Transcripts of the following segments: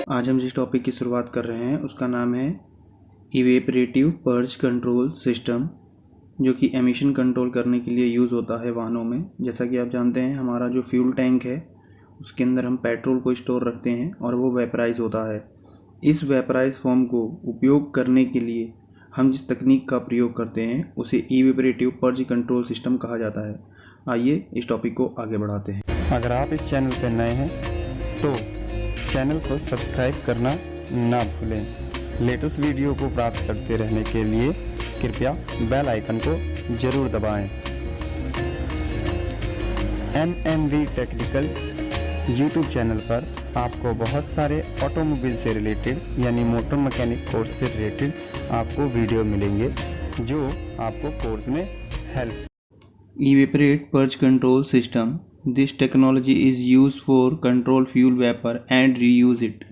आज हम जिस टॉपिक की शुरुआत कर रहे हैं उसका नाम है इवेपरेटिव पर्ज कंट्रोल सिस्टम, जो कि एमिशन कंट्रोल करने के लिए यूज़ होता है वाहनों में। जैसा कि आप जानते हैं, हमारा जो फ्यूल टैंक है उसके अंदर हम पेट्रोल को स्टोर रखते हैं और वो वेपराइज होता है। इस वेपराइज फॉर्म को उपयोग करने के लिए हम जिस तकनीक का प्रयोग करते हैं उसे इवेपरेटिव पर्ज कंट्रोल सिस्टम कहा जाता है। आइए इस टॉपिक को आगे बढ़ाते हैं। अगर आप इस चैनल पर नए हैं तो चैनल को सब्सक्राइब करना ना भूलें। लेटेस्ट वीडियो को प्राप्त करते रहने के लिए कृपया बेल आइकन को जरूर दबाएं। MMV टेक्निकल यूट्यूब चैनल पर आपको बहुत सारे ऑटोमोबाइल से रिलेटेड यानी मोटर मैकेनिक कोर्स से रिलेटेड आपको वीडियो मिलेंगे जो आपको कोर्स में help. Evaporate purge control system. This technology is used for control fuel vapor and reuse it.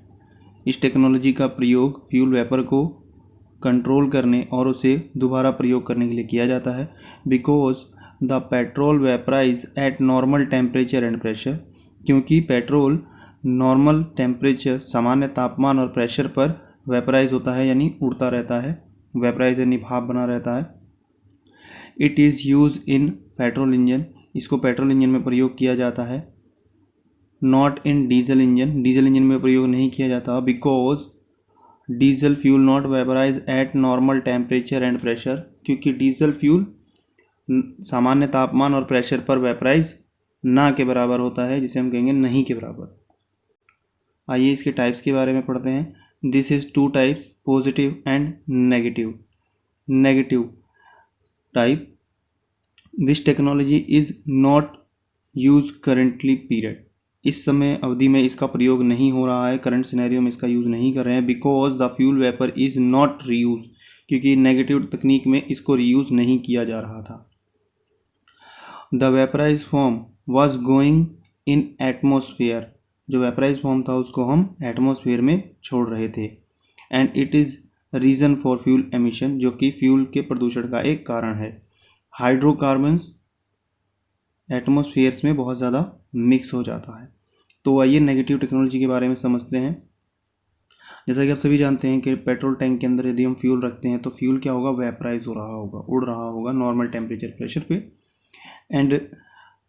इस टेक्नोलॉजी का प्रयोग फ्यूल वेपर को कंट्रोल करने और उसे दोबारा प्रयोग करने के लिए किया जाता है। Because the petrol vaporise eight normal temperature and pressure, क्योंकि पेट्रोल नॉर्मल टेम्परेचर सामान्य तापमान और प्रेशर पर वेपराइज होता है यानी उड़ता रहता है। वेपराइज यानी भाप बना रहता है। It is use in petrol engine, इसको पेट्रोल इंजन में प्रयोग किया जाता है। Not in diesel engine, diesel engine में प्रयोग नहीं किया जाता। Because diesel fuel not vaporise eight normal temperature and pressure, क्योंकि डीजल फ्यूल सामान्य तापमान और प्रेशर पर वेपराइज ना के बराबर होता है, जिसे हम कहेंगे नहीं के बराबर। आइए इसके टाइप्स के बारे में पढ़ते हैं। This is two types, positive and negative. Negative type, this technology is not use currently period, इस समय अवधि में इसका प्रयोग नहीं हो रहा है, करंट सिनेरियो में इसका यूज़ नहीं कर रहे हैं। Because the fuel vapour is not reuse, क्योंकि नेगेटिव तकनीक में इसको रीयूज नहीं किया जा रहा था। The vaporise form was going in atmosphere, जो वेपराइज फॉर्म था उसको हम एटमोसफियर में छोड़ रहे थे। And it is reason for fuel emission, जो कि फ्यूल के प्रदूषण का एक कारण है। हाइड्रोकार्बन्स एटमॉस्फेयर्स में बहुत ज़्यादा मिक्स हो जाता है। तो आइए नेगेटिव टेक्नोलॉजी के बारे में समझते हैं। जैसा कि आप सभी जानते हैं कि पेट्रोल टैंक के अंदर यदि हम फ्यूल रखते हैं तो फ्यूल क्या होगा, वेपराइज हो रहा होगा, उड़ रहा होगा नॉर्मल टेम्परेचर प्रेशर पे। एंड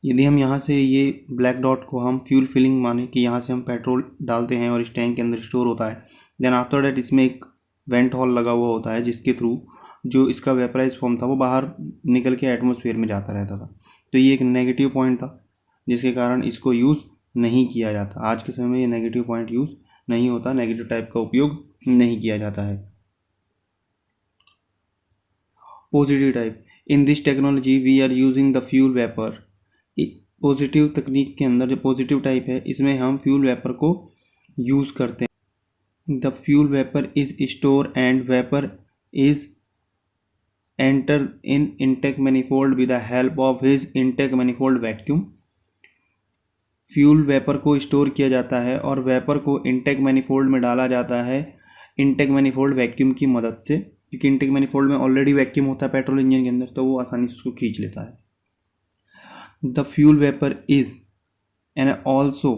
यदि हम यहाँ से ये ब्लैक डॉट को हम फ्यूल फिलिंग माने कि यहाँ से हम पेट्रोल डालते हैं और इस टैंक के अंदर स्टोर होता है, देन आफ्टर डैट इसमें एक वेंट हॉल लगा हुआ होता है जिसके थ्रू जो इसका वेपराइज फॉर्म था वो बाहर निकल के एटमॉस्फेयर में जाता रहता था। तो ये एक नेगेटिव पॉइंट था जिसके कारण इसको यूज़ नहीं किया जाता। आज के समय में ये नेगेटिव पॉइंट यूज़ नहीं होता, नेगेटिव टाइप का उपयोग नहीं किया जाता है। Positive type, in this technology we are using the fuel vapour. Positive तकनीक के अंदर जो पॉजिटिव टाइप है इसमें हम फ्यूल वेपर को यूज़ करते हैं। The fuel vapour is store and vapour is enter in intake manifold with the help of his intake manifold vacuum। Fuel vapour को स्टोर किया जाता है और वेपर को इंटेक मैनिफोल्ड में डाला जाता है इंटेक मैनिफोल्ड वैक्यूम की मदद से, क्योंकि इंटेक मैनिफोल्ड में ऑलरेडी वैक्यूम होता है पेट्रोल इंजन के अंदर, तो वो आसानी से उसको खींच लेता है। The fuel vapour is and also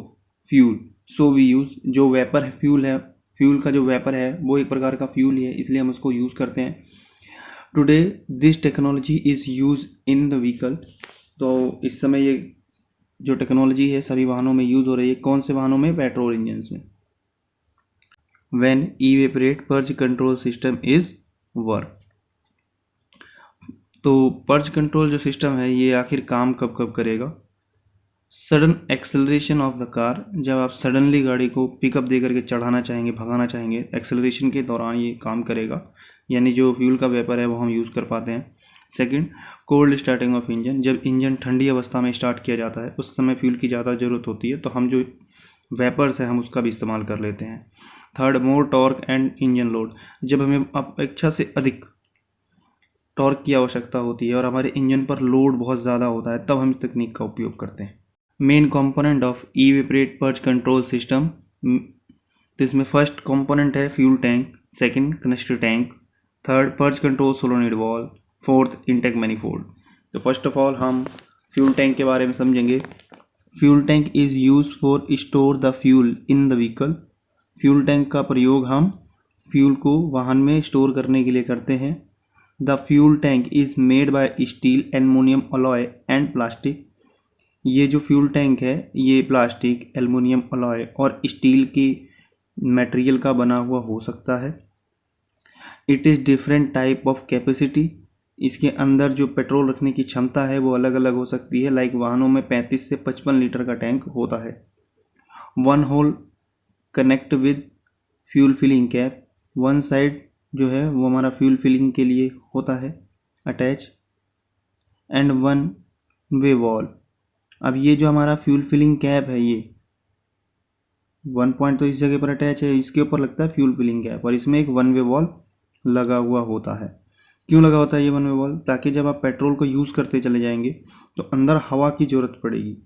fuel, so we use, जो वेपर है फ्यूल है, फ्यूल का जो वेपर है वो एक प्रकार का फ्यूल ही है, इसलिए हम उसको यूज़ करते हैं। Today this technology is use in the vehicle. तो इस समय ये जो टेक्नोलॉजी है सभी वाहनों में यूज़ हो रही है। कौन से वाहनों में? पेट्रोल इंजन में। When evaporate purge control system is work, तो पर्ज कंट्रोल जो सिस्टम है ये आखिर काम कब कब करेगा? Sudden acceleration of the car, जब आप सडनली गाड़ी को पिकअप दे करके चढ़ाना चाहेंगे, भगाना चाहेंगे, एक्सेलरेशन के दौरान ये काम करेगा, यानी जो फ्यूल का वेपर है वो हम यूज़ कर पाते हैं। Second, cold starting of engine, जब इंजन ठंडी अवस्था में स्टार्ट किया जाता है उस समय फ्यूल की ज़्यादा ज़रूरत होती है, तो हम जो वेपर्स है हम उसका भी इस्तेमाल कर लेते हैं। Third, more torque and engine load, जब हमें अपेक्षा से अधिक टॉर्क की आवश्यकता होती है और हमारे इंजन पर लोड बहुत ज़्यादा होता है, तब हम इस तकनीक का उपयोग करते हैं। Main component of evaporate purge control system, तो इसमें फर्स्ट कंपोनेंट है fuel tank, second connector tank, third purge control solenoid valve, fourth intake manifold. तो फर्स्ट ऑफ ऑल हम फ्यूल टैंक के बारे में समझेंगे। Fuel tank is use for store the fuel in the vehicle. Fuel tank का प्रयोग हम fuel को वाहन में स्टोर करने के लिए करते हैं। The fuel tank is made by steel, aluminium alloy and plastic. ये जो फ्यूल टैंक है ये प्लास्टिक, एल्युमिनियम अलॉय और स्टील की मटेरियल का बना हुआ हो सकता है। It is different type of capacity. इसके अंदर जो पेट्रोल रखने की क्षमता है वो अलग अलग हो सकती है। लाइक वाहनों में 35 से 55 लीटर का टैंक होता है। One hole connect with fuel filling cap. One side जो है वो हमारा फ्यूल फिलिंग के लिए होता है attach. And one way wall. अब ये जो हमारा फ्यूल फिलिंग कैप है ये 1 पॉइंट तो इस जगह पर अटैच है, इसके ऊपर लगता है फ्यूल फिलिंग कैप और इसमें एक वन वे वॉल लगा हुआ होता है। क्यों लगा होता है ये वन वे वॉल? ताकि जब आप पेट्रोल को यूज़ करते चले जाएंगे तो अंदर हवा की ज़रूरत पड़ेगी,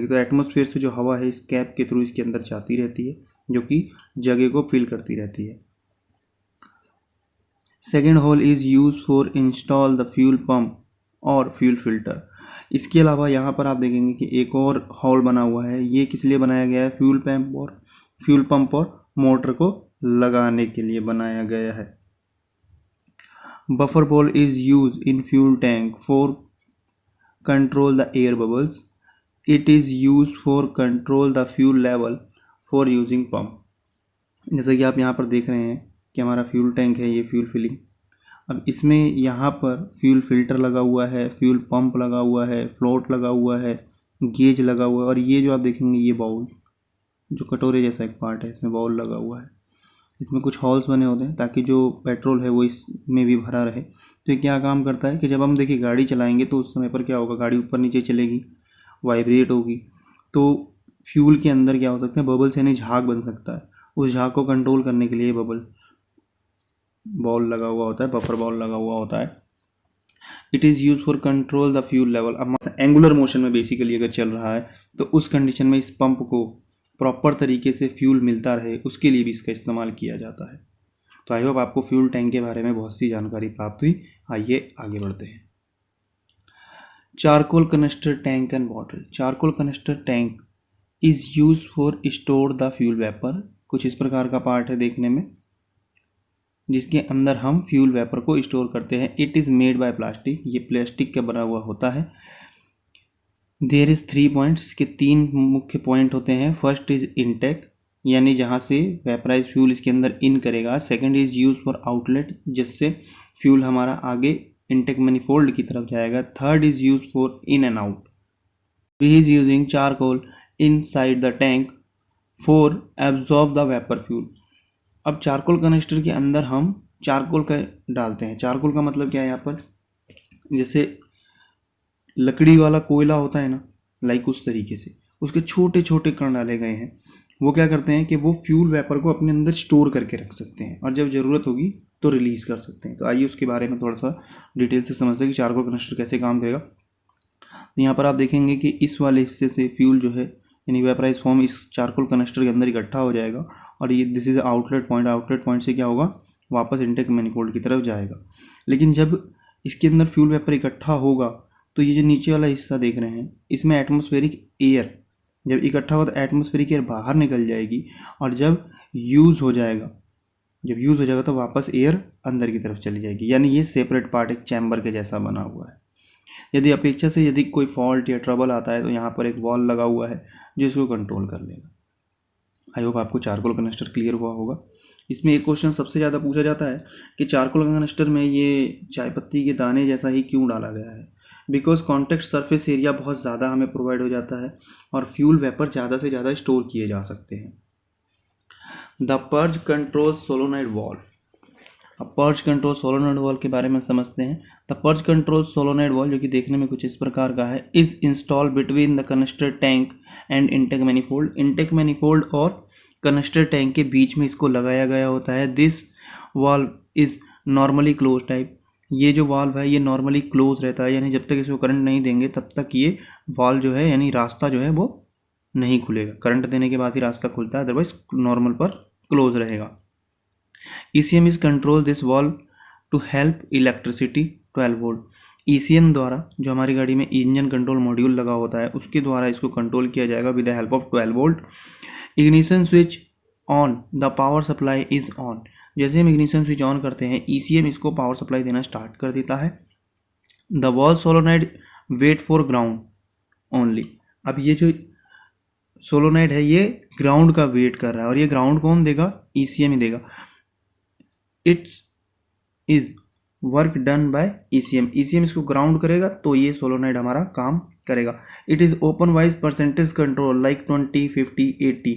तो एटमॉस्फेयर से जो हवा है इस कैप के थ्रू इसके अंदर जाती रहती है जो कि जगह को फिल करती रहती है। Second hole is use for install the fuel pump और फ्यूल फिल्टर। इसके अलावा यहाँ पर आप देखेंगे कि एक और होल बना हुआ है। ये किस लिए बनाया गया है? फ्यूल पंप और मोटर को लगाने के लिए बनाया गया है। Buffer ball is use in fuel tank for control the air bubbles. It is use for control the fuel level for using pump. जैसा कि आप यहाँ पर देख रहे हैं कि हमारा फ्यूल टैंक है ये फ्यूल फिलिंग। अब इसमें यहाँ पर फ्यूल फिल्टर लगा हुआ है, फ्यूल पंप लगा हुआ है, फ्लोट लगा हुआ है, गेज लगा हुआ है और ये जो आप देखेंगे ये बाउल जो कटोरे जैसा एक पार्ट है इसमें बाउल लगा हुआ है। इसमें कुछ हॉल्स बने होते हैं ताकि जो पेट्रोल है वो इसमें भी भरा रहे। तो ये क्या काम करता है कि जब हम देखिए गाड़ी चलाएंगे तो उस समय पर क्या होगा, गाड़ी ऊपर नीचे चलेगी, वाइब्रेट होगी, तो फ्यूल के अंदर क्या हो सकता है, बबल्स यानी झाग बन सकता है। उस झाग को कंट्रोल करने के लिए बबल बॉल लगा हुआ होता है, बफर बॉल लगा हुआ होता है। It is use for control the fuel level. अब एंगुलर मोशन में बेसिकली अगर चल रहा है तो उस कंडीशन में इस पंप को प्रॉपर तरीके से फ्यूल मिलता रहे उसके लिए भी इसका इस्तेमाल किया जाता है। तो आई होप आपको फ्यूल टैंक के बारे में बहुत सी जानकारी प्राप्त हुई। आइए आगे बढ़ते हैं। Charcoal canister tank and bottle. Charcoal canister tank is use for store the fuel vapour. कुछ इस प्रकार का पार्ट है देखने में जिसके अंदर हम फ्यूल वेपर को स्टोर करते हैं। It is made by plastic. ये प्लास्टिक का बना हुआ होता है। There is 3 points. इसके 3 मुख्य पॉइंट होते हैं। फर्स्ट इज़ इनटेक यानी जहाँ से वेपराइज फ्यूल इसके अंदर इन करेगा। Second is use for outlet जिससे फ्यूल हमारा आगे इनटेक मैनिफोल्ड की तरफ जाएगा। Third is use for in and out. We is using charcoal inside the tank for absorb the vapour fuel. अब चारकोल कनेस्टर के अंदर हम चारकोल का डालते हैं। चारकोल का मतलब क्या है? यहाँ पर जैसे लकड़ी वाला कोयला होता है ना, लाइक उस तरीके से उसके छोटे छोटे कण डाले गए हैं। वो क्या करते हैं कि वो फ्यूल वेपर को अपने अंदर स्टोर करके रख सकते हैं और जब ज़रूरत होगी तो रिलीज़ कर सकते हैं। तो आइए उसके बारे में थोड़ा सा डिटेल से समझते हैं कि चारकोल कनेस्टर कैसे काम करेगा। तो यहाँ पर आप देखेंगे कि इस वाले हिस्से से फ्यूल जो है यानी वेपराइज फॉर्म इस चारकोल कनेस्टर के अंदर इकट्ठा हो जाएगा और ये this is outlet point. Outlet point से क्या होगा, वापस इनटेक मैनिफोल्ड की तरफ जाएगा। लेकिन जब इसके अंदर फ्यूल वेपर इकट्ठा होगा तो ये जो नीचे वाला हिस्सा देख रहे हैं इसमें एटमॉस्फेरिक एयर जब इकट्ठा होगा तो एटमॉस्फेरिक एयर बाहर निकल जाएगी और जब यूज़ हो जाएगा तो वापस एयर अंदर की तरफ चली जाएगी। यानी ये सेपरेट पार्ट एक चैम्बर के जैसा बना हुआ है। यदि अपेक्षा से यदि कोई फॉल्ट या ट्रबल आता है तो यहाँ पर एक वॉल लगा हुआ है जो इसको कंट्रोल कर लेगा। आई होप आपको चारकोल कनेस्टर क्लियर हुआ होगा। इसमें एक क्वेश्चन सबसे ज़्यादा पूछा जाता है कि चारकोल कनेस्टर में ये चाय पत्ती के दाने जैसा ही क्यों डाला गया है? बिकॉज कॉन्टेक्ट सरफेस एरिया बहुत ज़्यादा हमें प्रोवाइड हो जाता है और फ्यूल वेपर ज़्यादा से ज़्यादा स्टोर किए जा सकते हैं। The purge control solenoid valve. अब पर्ज कंट्रोल सोलोनॉइड वॉल्व के बारे में समझते हैं। The purge control solenoid valve जो कि देखने में कुछ इस प्रकार का है is install between the canister tank and intake manifold. Intake manifold और कनेस्टर टैंक के बीच में इसको लगाया गया होता है। This valve is normally close type. ये जो वाल्व है ये नॉर्मली क्लोज रहता है यानी जब तक इसको करंट नहीं देंगे तब तक ये वाल्व जो है यानी रास्ता जो है वो नहीं खुलेगा। करंट देने के बाद ही रास्ता खुलता है, अदरवाइज नॉर्मल पर क्लोज रहेगा। ECM is control this valve to help electricity 12 volt. ECM द्वारा जो हमारी गाड़ी में इंजन कंट्रोल मॉड्यूल लगा होता है उसके द्वारा इसको कंट्रोल किया जाएगा with the help of 12 volt. Ignition switch on, the power supply is on. जैसे हम इग्निशन स्विच ऑन करते हैं ECM इसको पावर सप्लाई देना स्टार्ट कर देता है। The valve solenoid wait for ground only. अब ये जो सोलोनाइड है ये ग्राउंड का वेट कर रहा है, और ये ग्राउंड कौन देगा? ECM ही देगा। It's is work done by ECM। ECM इसको ग्राउंड करेगा तो ये सोलोनाइड हमारा काम करेगा। It is open wise percentage control like 20, 50, 80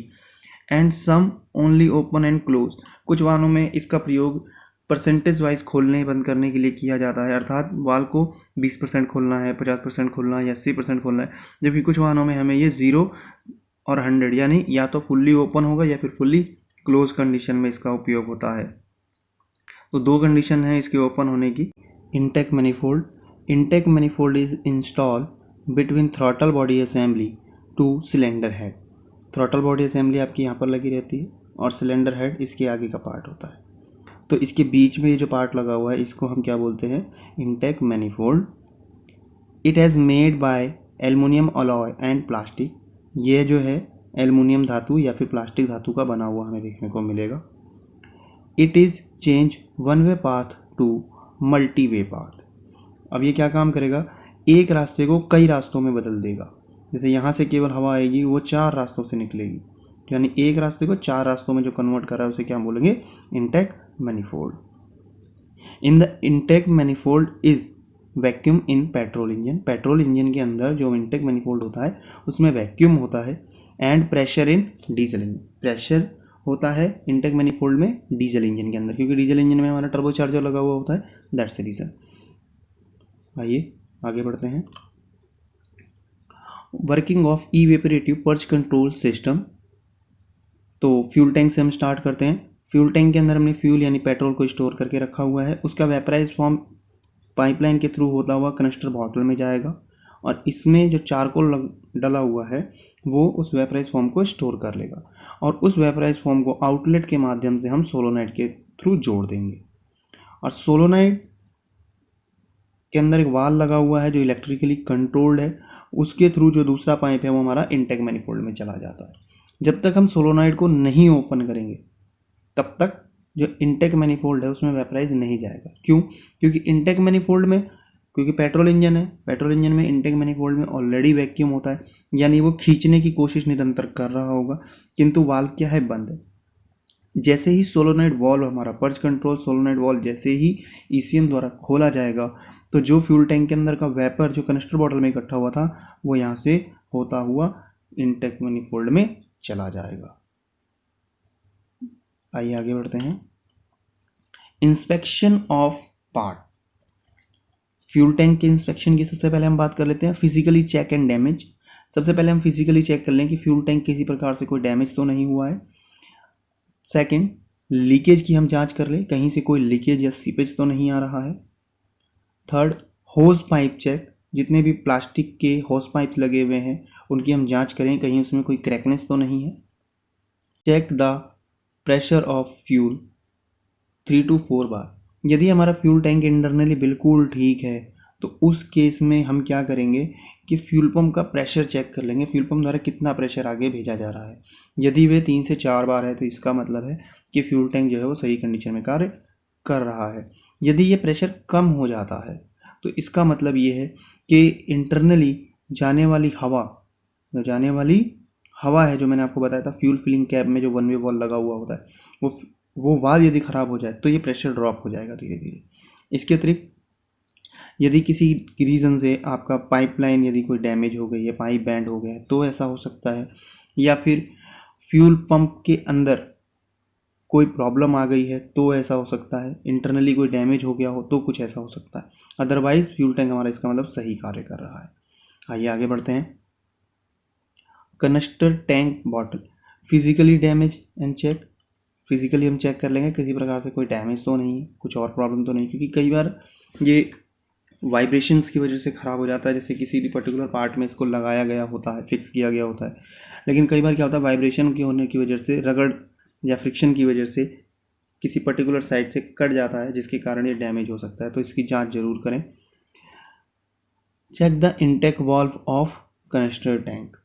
and some only open and close. कुछ वाहनों में इसका प्रयोग परसेंटेज वाइज खोलने बंद करने के लिए किया जाता है, अर्थात वाल को 20% खोलना है, 50% खोलना है या 80% खोलना है। जबकि कुछ वाहनों में हमें ये 0 और 100 यानी या तो फुल्ली ओपन होगा या फिर फुल्ली क्लोज कंडीशन में इसका उपयोग होता है। तो दो कंडीशन है इसके ओपन होने की। Intake manifold, intake manifold is install between throttle body assembly two cylinder head. Throttle body assembly आपकी यहाँ पर लगी रहती है और सिलेंडर हेड इसके आगे का पार्ट होता है। तो इसके बीच में ये जो पार्ट लगा हुआ है इसको हम क्या बोलते हैं? Intake manifold. It has made by aluminium alloy and plastic. ये जो है एल्युमिनियम धातु या फिर प्लास्टिक धातु का बना हुआ हमें देखने को मिलेगा। It is change one way path to multi way path. अब ये क्या काम करेगा? एक रास्ते को कई रास्तों में बदल देगा। जैसे यहाँ से केवल हवा आएगी वो 4 रास्तों से निकलेगी, यानी एक रास्ते को 4 रास्तों में जो कन्वर्ट कर रहा है उसे क्या बोलेंगे? Intake manifold. In the intake manifold is vacuum in petrol engine. Petrol engine के अंदर जो इनटेक मैनिफोल्ड होता है उसमें वैक्यूम होता है। And pressure in diesel engine, pressure होता है इनटेक मैनिफोल्ड में डीजल इंजन के अंदर, क्योंकि डीजल इंजन में हमारा टर्बो चार्जर लगा हुआ होता है, दैट्स द रीजन। आइए आगे बढ़ते हैं। Working of evaporative perch control system. तो फ्यूल टैंक से हम स्टार्ट करते हैं। फ्यूल टैंक के अंदर हमने फ्यूल यानी पेट्रोल को स्टोर करके रखा हुआ है। उसका वेपराइज फॉर्म पाइपलाइन के थ्रू होता हुआ कनस्टर बॉटल में जाएगा, और इसमें जो चारकोल डला हुआ है वो उस वेपराइज फॉर्म को स्टोर कर लेगा, और उस वेपराइज फॉर्म को आउटलेट के माध्यम से हम सोलोनाइड के थ्रू जोड़ देंगे। और सोलोनाइड के अंदर एक वाल लगा हुआ है जो इलेक्ट्रिकली कंट्रोल्ड है, उसके थ्रू जो दूसरा पाइप है वो हमारा इनटेक मैनिफोल्ड में चला जाता है। जब तक हम सोलोनाइड को नहीं ओपन करेंगे तब तक जो इनटेक मैनिफोल्ड है उसमें वेपराइज नहीं जाएगा। क्यों? क्योंकि इनटेक मैनिफोल्ड में, क्योंकि पेट्रोल इंजन है, पेट्रोल इंजन में इनटेक मैनिफोल्ड में ऑलरेडी वैक्यूम होता है, यानी वो खींचने की कोशिश निरंतर कर रहा होगा, किंतु वाल्व क्या है? बंद है। जैसे ही सोलोनाइड वॉल्व हमारा पर्च कंट्रोल सोलोनाइड वॉल्व जैसे ही ECM द्वारा खोला जाएगा तो जो फ्यूल टैंक के अंदर का वेपर जो कनस्टर बॉटल में इकट्ठा हुआ था वो यहाँ से होता हुआ इनटेक मैनिफोल्ड में चला जाएगा। आइए आगे बढ़ते हैं। Inspection of part. Fuel tank के इंस्पेक्शन की सबसे पहले हम बात कर लेते हैं फिजिकली चेक एंड डैमेज। सबसे पहले हम फिजिकली चेक कर लें कि फ्यूल टैंक किसी प्रकार से कोई डैमेज तो नहीं हुआ है। सेकंड, लीकेज की हम जांच कर लें, कहीं से कोई लीकेज या सीपेज तो नहीं आ रहा है। थर्ड, होज पाइप चेक, जितने भी प्लास्टिक के होज पाइप लगे हुए हैं उनकी हम जांच करें, कहीं उसमें कोई क्रैकनेस तो नहीं है। Check the pressure of fuel 3 to 4 bar. यदि हमारा फ्यूल टैंक इंटरनली बिल्कुल ठीक है तो उस केस में हम क्या करेंगे कि फ्यूल पंप का प्रेशर चेक कर लेंगे, फ्यूल पंप द्वारा कितना प्रेशर आगे भेजा जा रहा है। यदि वे 3 से 4 बार है तो इसका मतलब है कि फ्यूल टैंक जो है वो सही कंडीशन में कार्य कर रहा है। यदि ये प्रेशर कम हो जाता है तो इसका मतलब ये है कि इंटरनली जाने वाली हवा है जो मैंने आपको बताया था फ्यूल फिलिंग कैप में जो वन वे वॉल्व लगा हुआ होता है वो वाल्व यदि ख़राब हो जाए तो ये प्रेशर ड्रॉप हो जाएगा धीरे धीरे। इसके अतिरिक्त यदि किसी रीज़न से आपका पाइपलाइन यदि कोई डैमेज हो गई है, पाइप बैंड हो गया है तो ऐसा हो सकता है, या फिर फ्यूल पंप के अंदर कोई प्रॉब्लम आ गई है तो ऐसा हो सकता है, इंटरनली कोई डैमेज हो गया हो तो कुछ ऐसा हो सकता है। अदरवाइज फ्यूल टैंक हमारा इसका मतलब सही कार्य कर रहा है। आइए आगे बढ़ते हैं। Canister tank bottle physically damage and check. Physically हम चेक कर लेंगे किसी प्रकार से कोई डैमेज तो नहीं है, कुछ और प्रॉब्लम तो नहीं, क्योंकि कई बार ये वाइब्रेशंस की वजह से ख़राब हो जाता है। जैसे किसी भी पर्टिकुलर पार्ट में इसको लगाया गया होता है, फिक्स किया गया होता है, लेकिन कई बार क्या होता है वाइब्रेशन की होने की वजह से, रगड़ या फ्रिक्शन की वजह से किसी पर्टिकुलर साइड से कट जाता है जिसके कारण ये डैमेज हो सकता है, तो इसकी जांच जरूर करें। Check the intake valve of canister tank.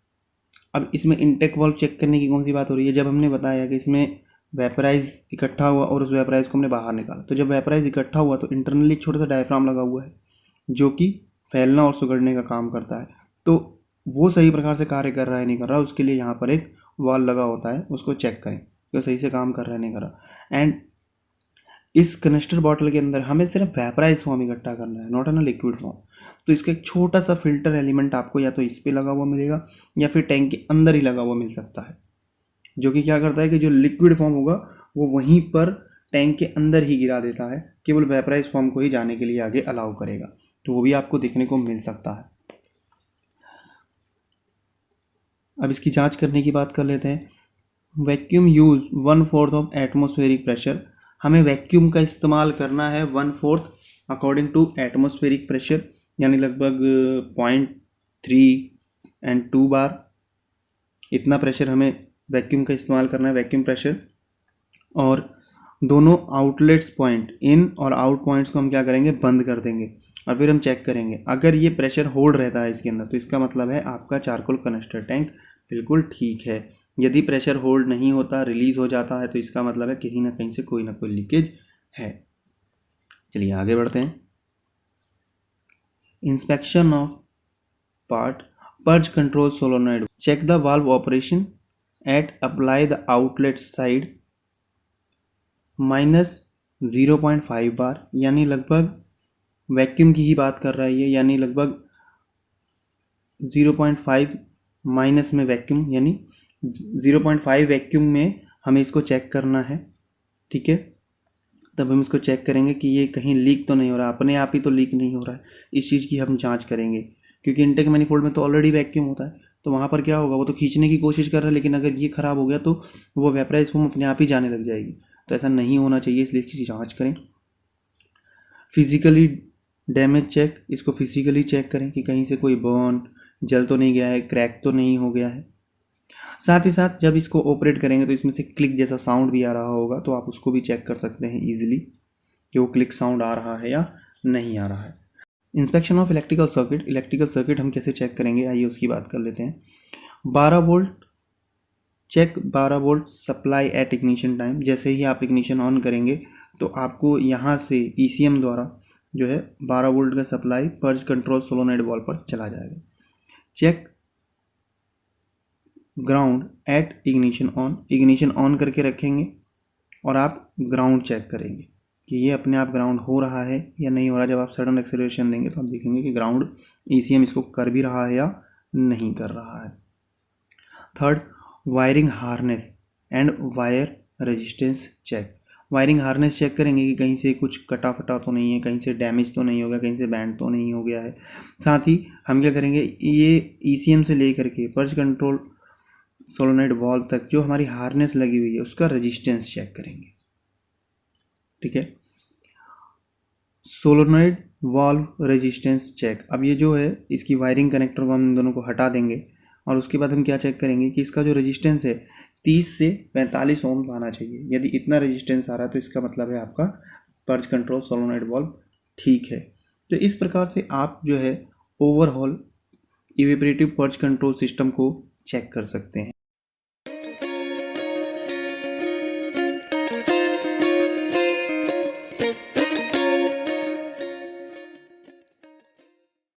अब इसमें इनटेक वाल्व चेक करने की कौन सी बात हो रही है, जब हमने बताया कि इसमें वेपराइज इकट्ठा हुआ और उस वेपराइज को हमने बाहर निकाला, तो जब वेपराइज इकट्ठा हुआ तो इंटरनली छोटा सा डायफ्राम लगा हुआ है जो कि फैलना और सुगड़ने का काम करता है। तो वो सही प्रकार से कार्य कर रहा है नहीं कर रहा, उसके लिए यहाँ पर एक वाल लगा होता है, उसको चेक करें कि सही से काम कर रहा है नहीं कर रहा। एंड इस कनेस्टर बॉटल के अंदर हमें सिर्फ वेपराइज फॉर्म इकट्ठा करना है, नॉट एन लिक्विड फॉर्म। तो इसका एक छोटा सा फिल्टर एलिमेंट आपको या तो इस पे लगा हुआ मिलेगा या फिर टैंक के अंदर ही लगा हुआ मिल सकता है, जो कि क्या करता है कि जो लिक्विड फॉर्म होगा वो वहीं पर टैंक के अंदर ही गिरा देता है, केवल वेपराइज फॉर्म को ही जाने के लिए आगे अलाउ करेगा। तो वो भी आपको देखने को मिल सकता है। अब इसकी जांच करने की बात कर लेते हैं। Vacuum use 1/4 of atmospheric pressure. हमें वैक्यूम का इस्तेमाल करना है 1/4 अकॉर्डिंग टू एटमॉस्फेरिक प्रेशर, यानी लगभग 0.3 and 2 बार इतना प्रेशर हमें वैक्यूम का इस्तेमाल करना है, वैक्यूम प्रेशर। और दोनों आउटलेट्स पॉइंट, इन और आउट पॉइंट्स को हम क्या करेंगे, बंद कर देंगे और फिर हम चेक करेंगे। अगर ये प्रेशर होल्ड रहता है इसके अंदर तो इसका मतलब है आपका चारकोल कनेस्टर टैंक बिल्कुल ठीक है। यदि प्रेशर होल्ड नहीं होता, रिलीज हो जाता है, तो इसका मतलब है कहीं ना कहीं से कोई ना कोई लीकेज है। चलिए आगे बढ़ते हैं। Inspection of part purge control solenoid. Check the valve operation at apply the outlet side -0.5 bar, यानी लगभग वैक्यूम की ही बात कर रहा है ये, यानी लगभग 0.5 माइनस में वैक्यूम, यानी 0.5 वैक्यूम में हमें इसको चेक करना है। ठीक है, तब हम इसको चेक करेंगे कि ये कहीं लीक तो नहीं हो रहा, अपने आप ही तो लीक नहीं हो रहा है, इस चीज़ की हम जांच करेंगे। क्योंकि इंटेक मैनिफोल्ड में तो ऑलरेडी वैक्यूम होता है, तो वहाँ पर क्या होगा, वो तो खींचने की कोशिश कर रहा है, लेकिन अगर ये खराब हो गया तो वो वेपराइज फॉर्म अपने आप ही जाने लग जाएगी। तो ऐसा नहीं होना चाहिए, इसलिए इसकी जाँच करें। फिजिकली डैमेज चेक, इसको फिजिकली चेक करें कि कहीं से कोई बर्न, जल तो नहीं गया है, क्रैक तो नहीं हो गया है। साथ ही साथ जब इसको ऑपरेट करेंगे तो इसमें से क्लिक जैसा साउंड भी आ रहा होगा, तो आप उसको भी चेक कर सकते हैं इजीली कि वो क्लिक साउंड आ रहा है या नहीं आ रहा है। Inspection of electrical circuit. Electrical circuit हम कैसे चेक करेंगे, आइए उसकी बात कर लेते हैं। 12 volt check, 12 volt supply at ignition time. जैसे ही आप इग्निशन ऑन करेंगे तो आपको यहाँ से ECM द्वारा जो है 12 वोल्ट का supply purge control solenoid valve पर चला जाएगा। Check ground at ignition on. Ignition on करके रखेंगे और आप ग्राउंड चेक करेंगे कि ये अपने आप ग्राउंड हो रहा है या नहीं हो रहा। जब आप सडन एक्सेलरेशन देंगे तो आप देखेंगे कि ग्राउंड ECM इसको कर भी रहा है या नहीं कर रहा है। Third, wiring harness and wire resistance check. Wiring harness check करेंगे कि कहीं से कुछ कटा फटा तो नहीं है, कहीं से डैमेज तो नहीं हो गया, कहीं से बैंड तो नहीं हो गया है। साथ ही हम क्या करेंगे, ये ECM से लेकर के पर्ज कंट्रोल सोलोनॉइड वाल्व तक जो हमारी हार्नेस लगी हुई है उसका रेजिस्टेंस चेक करेंगे। ठीक है, सोलोनॉइड वाल्व रेजिस्टेंस चेक। अब ये जो है इसकी वायरिंग कनेक्टर को हम दोनों को हटा देंगे और उसके बाद हम क्या चेक करेंगे कि इसका जो रेजिस्टेंस है 30 से 45 ओम्स आना चाहिए। यदि इतना रेजिस्टेंस आ रहा है तो इसका मतलब है आपका पर्ज कंट्रोल सोलोनॉइड वाल्व ठीक है। तो इस प्रकार से आप जो है overall evaporative purge control system को चेक कर सकते हैं।